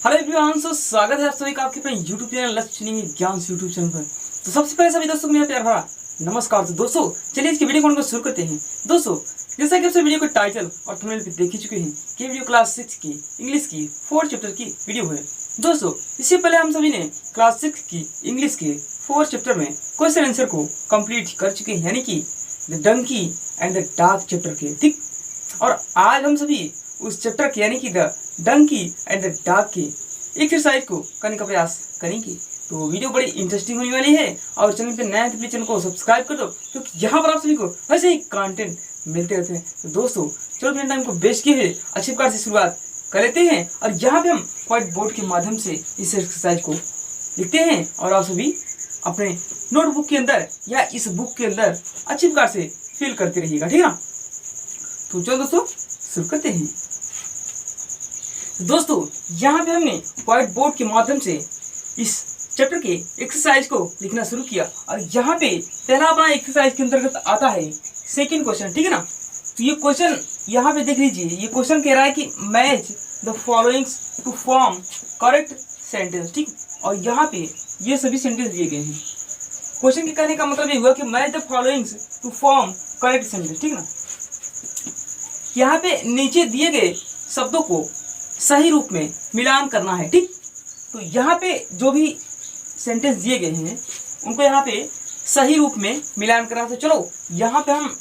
Hello everyone, स्वागत है आप सभी का आपके अपने यूट्यूब चैनल लक्ष्य ज्ञान यूट्यूब चैनल पर। तो सबसे पहले सभी दोस्तों को मेरा प्यार भरा नमस्कार। तो दोस्तों चलिए इसकी वीडियो को शुरू करते हैं। दोस्तों जैसा कि आप वीडियो को टाइटल और थंबनेल पे देख ही चुके हैं कि वीडियो क्लास 6 की इंग्लिश की 4th चैप्टर की वीडियो है। दोस्तों इससे पहले हम सभी ने क्लास 6 की इंग्लिश के 4th चैप्टर में क्वेश्चन आंसर को कंप्लीट कर चुके हैं, यानी कि the donkey and the dog chapter के। ठीक, और आज हम सभी उस चैप्टर के यानी कि the donkey and the dog के एक्सरसाइज को करने का प्रयास करेंगे। तो वीडियो बड़ी इंटरेस्टिंग होने वाली है और चैनल पे नया है तो प्लीज चैनल को सब्सक्राइब कर दो, क्योंकि यहाँ पर आप सभी को ऐसे ही कंटेंट मिलते रहते हैं। तो दोस्तों चलो अपने टाइम को वेस्ट किए हुए अच्छी प्रकार से शुरुआत कर लेते हैं और यहाँ पे हम व्हाइट बोर्ड के माध्यम से इस एक्सरसाइज को लिखते हैं और आप सभी अपने नोटबुक के अंदर या इस बुक के अंदर अच्छी प्रकार से फिल करते रहिएगा, ठीक है ना। तो चलो दोस्तों शुरू करते हैं। दोस्तों यहाँ पे हमने व्हाइट बोर्ड के माध्यम से इस चैप्टर के एक्सरसाइज को लिखना शुरू किया और यहाँ पे पहला अपना एक्सरसाइज के अंतर्गत आता है सेकंड क्वेश्चन, ठीक है ना। तो ये क्वेश्चन यहाँ पे देख लीजिए, ये क्वेश्चन कह रहा है कि match the followings to form correct sentence. ठीक, और यहाँ पे ये सभी सेंटेंस दिए गए हैं। क्वेश्चन के कहने का मतलब ये हुआ कि match the followings to form correct sentence, ठीक ना। यहाँ पे नीचे दिए गए शब्दों को सही रूप में मिलान करना है। ठीक, तो यहाँ पे जो भी सेंटेंस दिए गए हैं उनको यहाँ पे सही रूप में मिलान करना। तो चलो यहाँ पे हम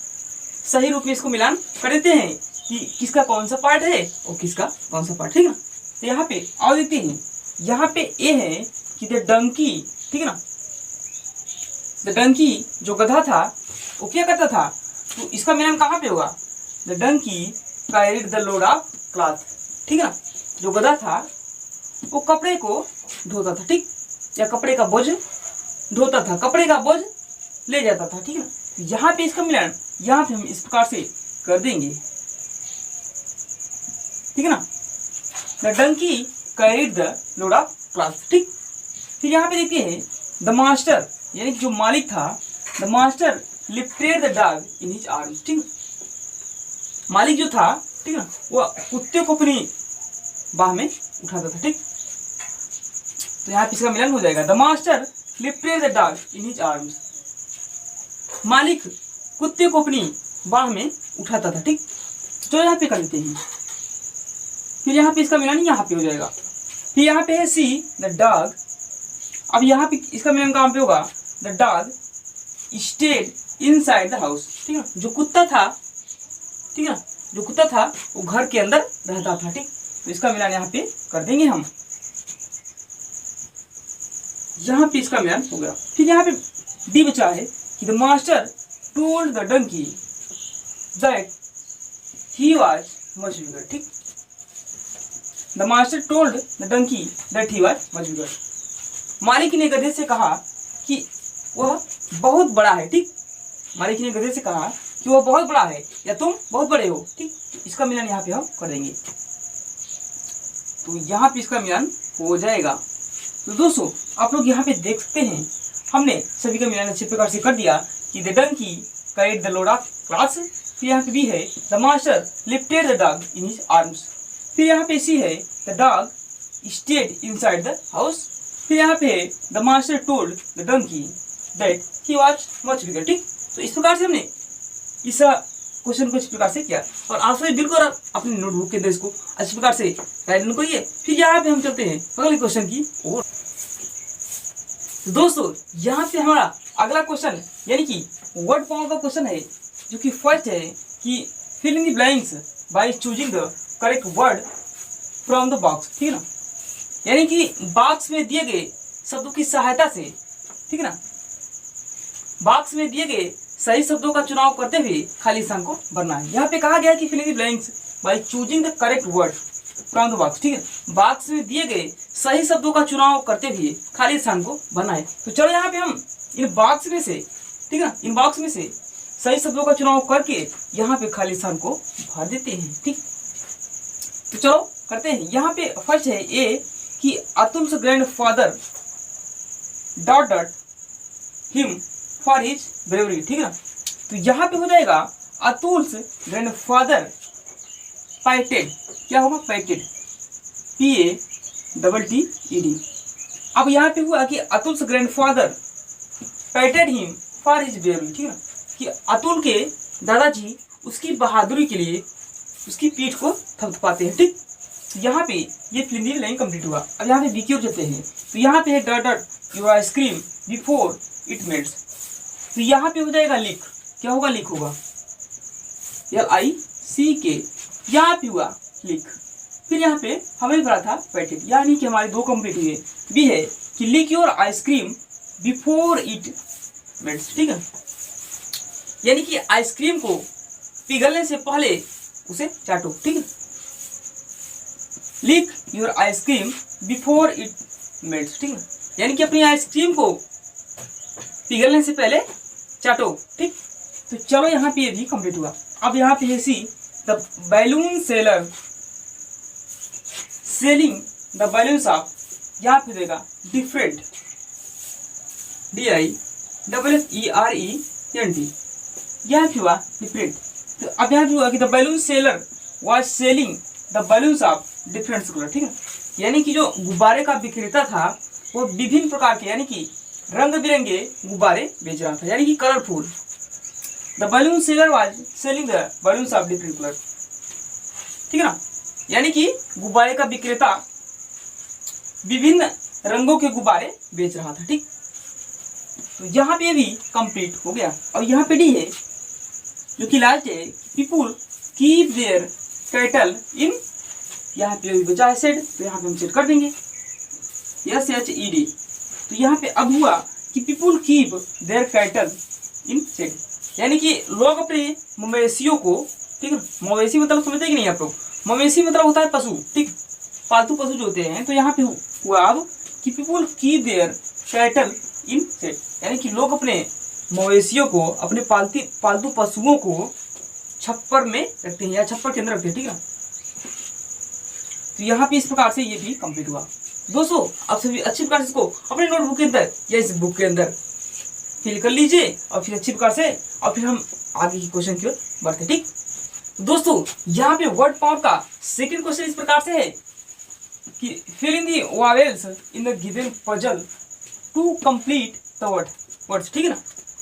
सही रूप में इसको मिलान कर देते हैं कि किसका कौन सा पार्ट है और किसका कौन सा पार्ट, ठीक ना। तो यहाँ पे आओ देखते हैं, यहाँ पे ए है कि द डंकी, ठीक है ना। द डंकी जो गधा था वो क्या करता था, तो इसका मिलान कहाँ पे होगा, the donkey carried the load of cloth, ठीक है ना। जो गधा था वो कपड़े को ढोता था, ठीक, या कपड़े का बोझ ढोता था, कपड़े का बोझ ले जाता था, ठीक है ना। यहाँ पे इसका मिलान यहाँ पे हम इस प्रकार से कर देंगे, ठीक है ना। The donkey carried the load of cloth, ठीक। फिर यहाँ पे देखते हैं द मास्टर यानी कि जो मालिक था, the master lifted the dog in his arms, ठीक। मालिक जो था, ठीक है, वो कुत्ते को अपनी बाह में उठाता था, ठीक। तो यहाँ पे इसका मिलन हो जाएगा, the master lifted the dog in his arms. मालिक कुत्ते को अपनी बाह में उठाता था, ठीक। तो यहाँ पे कर लेते हैं। फिर यहाँ पे इसका मिलन यहाँ पे हो जाएगा। फिर यहाँ पे है सी द डॉग। अब यहाँ पे इसका मिलन कहाँ पे होगा, the dog stayed inside the house, ठीक है। जो कुत्ता था, ठीक है, जो कुत्ता था वो घर के अंदर रहता था, ठीक। तो इसका मिलान यहाँ पे कर देंगे हम, यहाँ पे इसका मिलान हो गया। फिर यहाँ पे डी बचा है कि the master told the donkey that he was much bigger, ठीक। The master told the donkey that he was much bigger. मालिक ने गधे से कहा कि वह बहुत बड़ा है, ठीक। मालिक ने गधे से कहा कि वह बहुत बड़ा है या तुम बहुत बड़े हो, ठीक। इसका मिलान यहाँ पे हम कर देंगे, तो यहाँ पे इसका मिलान हो जाएगा। तो दोस्तों आप लोग यहाँ पे देख सकते हैं हमने सभी का मिलान अच्छे प्रकार से कर दिया कि the donkey carried the load of clothes. फिर यहाँ पे बी है the master lifted the dog in his arms. फिर यहाँ पे सी है the dog stayed inside the house. फिर यहाँ पे है the master told the donkey that he was much bigger, ठीक। तो इस प्रकार से हमने इस क्वेश्चन को इस प्रकार से किया और आप सभी बिल्कुल अपने नोटबुक के अंदर इसको अच्छी प्रकार से राइट करिए। फिर यहाँ पे हम चलते हैं अगले क्वेश्चन की ओर। तो दोस्तों यहाँ पे हमारा अगला क्वेश्चन यानी कि वर्ड फॉर्म का क्वेश्चन है, जो कि फर्स्ट है कि fill in the blanks by choosing the correct word from the box, ठीक है ना। यानी कि बॉक्स में दिए गए शब्दों की सहायता से, ठीक है ना, बॉक्स में दिए गए सही शब्दों का चुनाव करते हुए खाली स्थान को भरना है। यहाँ पे कहा गया है कि fill in the blanks by choosing the correct word from the box, ठीक है। बॉक्स में दिए गए सही शब्दों का चुनाव करते हुए खाली स्थान को भरना है। तो चलो यहाँ पे हम इन बॉक्स में से, ठीक है ना, इन बॉक्स में से सही शब्दों का चुनाव करके यहाँ पे खाली स्थान को भर देते हैं, ठीक। तो चलो करते हैं। यहाँ पे फर्स्ट है ए कि Atul's grandfather dot dot him for his bravery, ठीक है ना। तो यहाँ पे हो जाएगा अतुल्स ग्रैंडफादर पाइटेड, क्या होगा, पाइटेड, TTED। अब यहाँ पे हुआ कि Atul's grandfather patted him for his bravery, ठीक है, कि अतुल के दादाजी उसकी बहादुरी के लिए उसकी पीठ को थपथपाते हैं, ठीक। तो यहाँ पे ये फिल्म लाइन कंप्लीट हुआ। अब यहाँ पे बी की ओर चलते हैं, तो यहाँ पे है dot dot your ice cream before it melts. तो यहाँ पे हो जाएगा लीक, क्या होगा, लीक होगा, LICK, यहाँ पे हुआ लीक। फिर यहाँ पे हमें भरा था पैटेड, यानी कि हमारे दो कंप्लीट हुए। बी है कि leak your ice cream before it melts, ठीक है, यानी कि आइसक्रीम को पिघलने से पहले उसे चाटो, ठीक है। Leak your ice cream before it melts, ठीक है, यानी कि अपनी आइसक्रीम को पिघलने से पहले चाटो, ठीक। तो चलो यहाँ पे ये भी कंप्लीट हुआ। अब यहाँ पे है see, the balloon seller selling the balloons off, यहाँ पे देगा डिफरेंट, DIFFERENT, यह भी हुआ डिफरेंट। तो अब यहाँ भी हुआ कि the balloon seller was selling the balloons of different colour, ठीक है, यानी कि जो गुब्बारे का विक्रेता था वो विभिन्न प्रकार के यानी कि रंग बिरंगे गुब्बारे बेच रहा था, यानी कि colourful. The balloon seller was selling the balloons of different colour, ठीक है ना, यानी कि गुब्बारे का विक्रेता विभिन्न रंगों के गुब्बारे बेच रहा था, ठीक। तो यहाँ पे भी कंप्लीट हो गया। और यहाँ पे डी है जो कि लास्ट है, पीपुल कीप देयर कैटल इन, यहाँ पे भी बचा है सेड, तो यहाँ पे हम सेड कर देंगे SHED। तो यहाँ पे अब हुआ कि people keep their cattle in said, यानी कि लोग अपने मवेशियों को, ठीक है, मवेशी मतलब समझते कि नहीं आप लोग, मवेशी मतलब होता है पशु, ठीक, पालतू पशु जो होते हैं। तो यहाँ पे हुआ अब कि people keep their cattle in said, यानी कि लोग अपने मवेशियों को, अपने पालतू पशुओं को छप्पर में रखते हैं या छप्पर के अंदर रखते हैं, ठीक है। तो यहाँ पे इस प्रकार से ये भी कंप्लीट हुआ। दोस्तों आप सभी अच्छी प्रकार से इसको अपने नोटबुक के अंदर या इस बुक के अंदर फिल कर लीजिए और फिर अच्छी प्रकार से, और फिर हम आगे की क्वेश्चन की ओर बढ़ते, ठीक। तो दोस्तों यहाँ पे वर्ड पावर का सेकंड क्वेश्चन इस प्रकार से है कि fill in the vowels in the given puzzle to complete the words, ठीक है ना।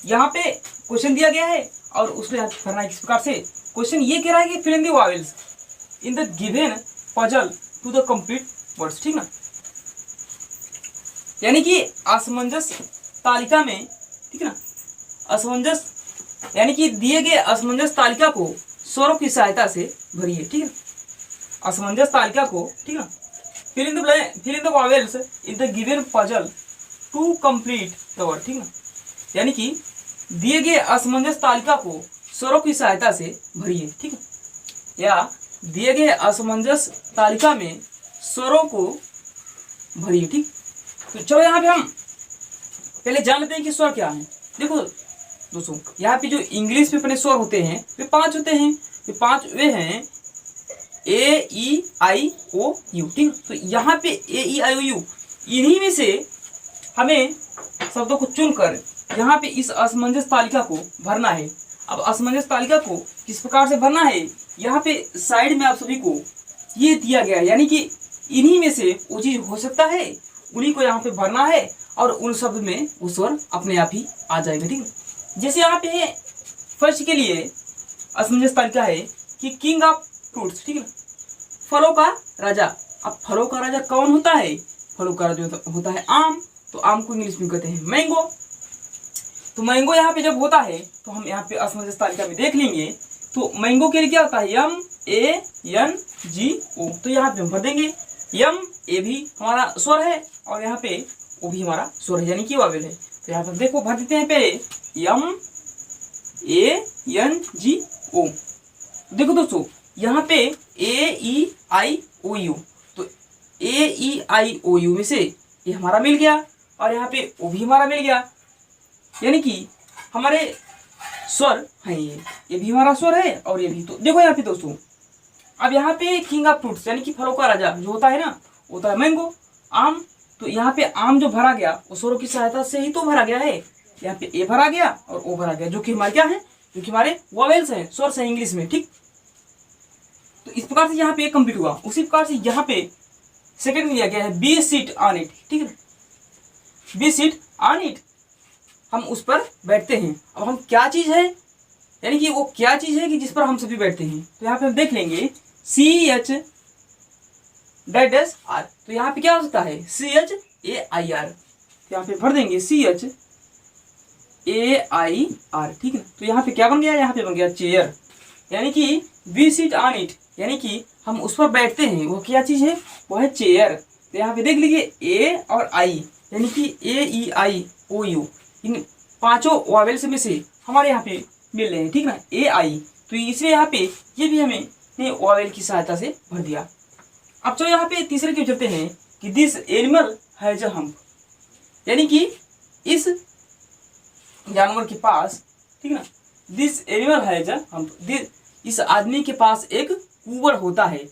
यहाँ पे क्वेश्चन दिया गया है और उसको याद करना है किस प्रकार से। क्वेश्चन ये कह रहा है कि fill in the vowels in the given puzzle to the complete words, ठीक ना, यानी कि असमंजस तालिका में, ठीक है ना, असमंजस यानी कि दिए गए असमंजस तालिका को स्वरों की सहायता से भरिए, ठीक है, असमंजस तालिका को, ठीक है, fill in the vowels in the given puzzle to complete the word, ठीक है, यानी कि दिए गए असमंजस तालिका को स्वरों की सहायता से भरिए, ठीक है, या दिए गए असमंजस तालिका में स्वरों को भरिए, ठीक। तो चलो यहाँ पे हम पहले जान लेते हैं कि स्वर क्या है। देखो दोस्तों यहाँ पे जो इंग्लिश में अपने स्वर होते हैं वे 5 होते हैं, वे 5 वे हैं AEIOU, ठीक। तो यहाँ पे AEIOU इन्हीं में से हमें शब्दों को चुनकर यहाँ पे इस असमंजस तालिका को भरना है। अब असमंजस तालिका को किस प्रकार से भरना है, यहाँ पे साइड में आप सभी को ये दिया गया है, यानी कि इन्हीं में से वो चीज हो सकता है, उन्हीं को यहाँ पे भरना है और उन शब्द में वो स्वर अपने आप ही आ जाएगा, ठीक है। जैसे यहाँ पे है फर्स्ट के लिए असमंजस तालिका है कि किंग ऑफ फ्रूट्स, ठीक है, फलों का राजा। अब फलों का राजा कौन होता है, फलों का राजा होता है आम, तो आम को इंग्लिश में कहते हैं मैंगो। तो मैंगो यहाँ पे जब होता है तो हम यहाँ पे असमंजस तालिका में देख लेंगे, तो मैंगो के लिए क्या होता है MANGO, तो यहाँ पे हम भर देंगे यम, ए भी हमारा स्वर है और यहाँ पे ओ भी हमारा स्वर है, यानी कि वावेल है। तो यहाँ पे देखो भर देते हैं पहले MANGO। देखो दोस्तों यहाँ पे AEIOU, तो AEIOU में से ये हमारा मिल गया और यहाँ पे ओ भी हमारा मिल गया, यानी कि हमारे स्वर हैं ये भी हमारा स्वर है और ये भी। तो देखो यहाँ पे दोस्तों अब यहाँ पे किंग ऑफ फ्रूट्स यानी कि फलों का राजा जो होता है ना, होता है मैंगो, आम। तो यहाँ पे आम जो भरा गया वो स्वरों की सहायता से ही तो भरा गया है, यहाँ पे ए भरा गया और ओ भरा गया, जो कि हमारे क्या है, जो कि हमारे वॉवेल्स हैं, स्वर है इंग्लिश में, ठीक। तो इस प्रकार से यहाँ पे कंप्लीट हुआ। उसी प्रकार से यहाँ पे सेकंड में दिया गया है बी सीट ऑन इट, ठीक है, बी सीट ऑन इट, हम उस पर बैठते हैं। अब हम क्या चीज है, यानी कि वो क्या चीज है कि जिस पर हम सभी बैठते हैं। तो यहाँ पे हम देख लेंगे CH -R, तो यहाँ पे क्या हो सकता है CHAIR, तो यहाँ पे भर देंगे CHAIR, ठीक है। तो यहाँ पे क्या बन गया, यहाँ पे बन गया चेयर, यानी कि वी सिट ऑन इट, यानी कि हम उस पर बैठते हैं, वो क्या चीज है, वो है चेयर। तो यहाँ पे देख लीजिए A और I, यानी कि AEIOU, इन पांचों वॉवेल्स में से हमारे यहाँ पे मिल रहे हैं, ठीक ना, AI, तो इसलिए यहाँ पे ये भी हमें वॉवेल की सहायता से भर दिया। अब चलो यहाँ पे तीसरे क्यों चलते हैं कि this animal has a hump, यानी कि इस जानवर के पास, ठीक ना, this animal has a hump, इस आदमी के पास एक कुबर होता है।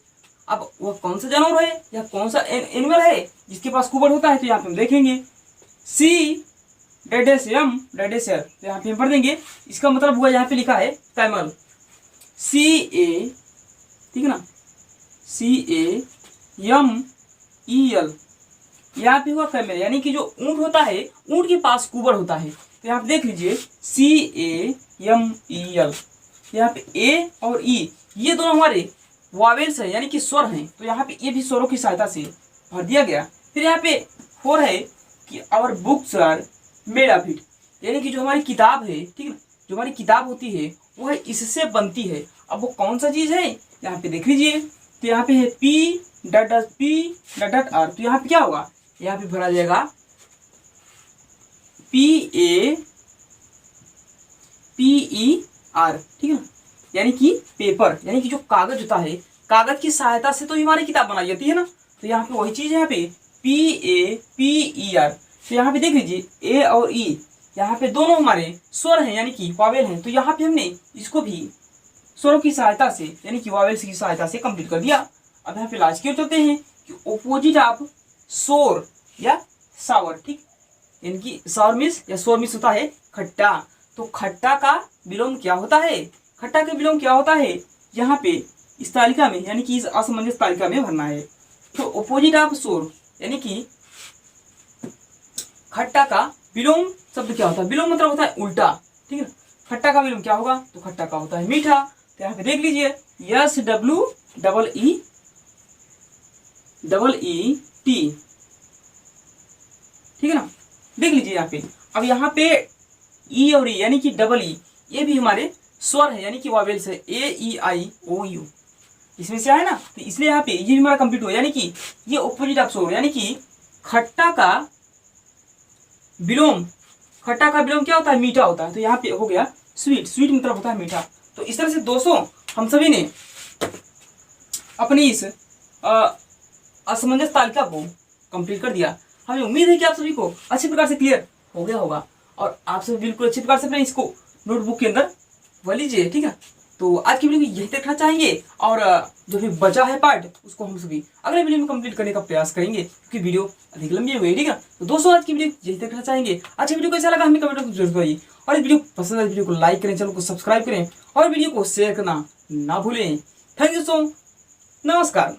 अब वह कौन सा जानवर है या कौन सा एनिमल है जिसके पास कुबर होता है, तो यहाँ पे हम देखेंगे CM -R, तो यहाँ पे हम पढ़ देंगे, इसका मतलब हुआ यहाँ पे लिखा है कैमल, CA, ठीक है ना, CAMEL, यहाँ पे हुआ कैमल, यानी कि जो ऊंट होता है, ऊंट के पास कुबर होता है। तो यहाँ पे देख लीजिए CAMEL, यहाँ पे A और E ये दोनों हमारे वॉवेल्स है, यानी कि स्वर हैं, तो यहाँ पे ये भी स्वरों की सहायता से भर दिया गया। फिर यहाँ पे 4 है कि our books are made of it, यानी कि जो हमारी किताब है, ठीक है, जो हमारी किताब होती है वो है इससे बनती है। अब वो कौन सा चीज है, यहाँ पे देख लीजिए, तो यहाँ पे है P .R, तो यहाँ पे क्या होगा, यहाँ पे भरा जाएगा PAPER, ठीक है ना, यानी कि पेपर, यानी कि जो कागज होता है, कागज की सहायता से तो हमारी किताब बनाई जाती है ना, तो यहाँ पे वही चीज है, यहाँ पे PAPER। तो यहाँ पे देख लीजिए A और E, यहाँ पे दोनों हमारे स्वर हैं, यानी कि वॉवेल हैं, तो यहाँ पे हमने इसको भी स्वरों की सहायता से, यानी कि वॉवेल्स की सहायता से कंप्लीट कर दिया। अब यहाँ पे लास्ट की ओर चलते हैं कि ऑपोजिट ऑफ शोर या सावर, ठीक, यानी कि सावर मिस या शोर मिस होता है खट्टा, तो खट्टा का विलोम क्या होता है, खट्टा का विलोम क्या होता है, यहाँ पे इस तालिका में, यानी कि इस असमंजस तालिका में भरना है। तो ऑपोजिट ऑफ शोर, यानी कि खट्टा का विलोम शब्द क्या होता है, विलोम मतलब होता है उल्टा, ठीक है ना, खट्टा का विलोम क्या होगा, तो खट्टा का होता है मीठा। तो यहाँ पे देख लीजिए SWEET, ठीक है ना, देख लीजिए यहाँ पे। अब यहाँ पे E और E, यानी कि E, ये भी हमारे स्वर है, यानी कि वॉवेल्स है, AEIOU, इसमें से आए ना, तो इसलिए यहाँ पे ये भी हमारा कंप्लीट हुआ, यानी कि ये ऑपोजिट ऑफ शोर, यानी कि खट्टा का विलोम, खट्टा का विलोम क्या होता है, मीठा होता है, तो यहाँ पे हो गया स्वीट, स्वीट मतलब होता है मीठा। तो इस तरह से दोस्तों हम सभी ने अपनी इस असमंजस तालिका को कंप्लीट कर दिया। हमें उम्मीद है कि आप सभी को अच्छे प्रकार से क्लियर हो गया होगा और आप सभी बिल्कुल अच्छी प्रकार से अपने इसको नोटबुक के अंदर वह लीजिए, ठीक है। तो आज की वीडियो में यही देखना चाहेंगे और जो भी बचा है पार्ट उसको हम सभी अगले वीडियो में कंप्लीट करने का प्रयास करेंगे, क्योंकि वीडियो अधिक लंबी हो गई, ठीक है। तो दोस्तों आज की वीडियो यही देखना चाहेंगे। आज की वीडियो कैसा लगा हमें कमेंट में जरूर बताइए, और इस वीडियो पसंद है वीडियो को लाइक करें, चैनल को सब्सक्राइब करें और वीडियो को शेयर करना ना भूलें। थैंक यू सो, नमस्कार।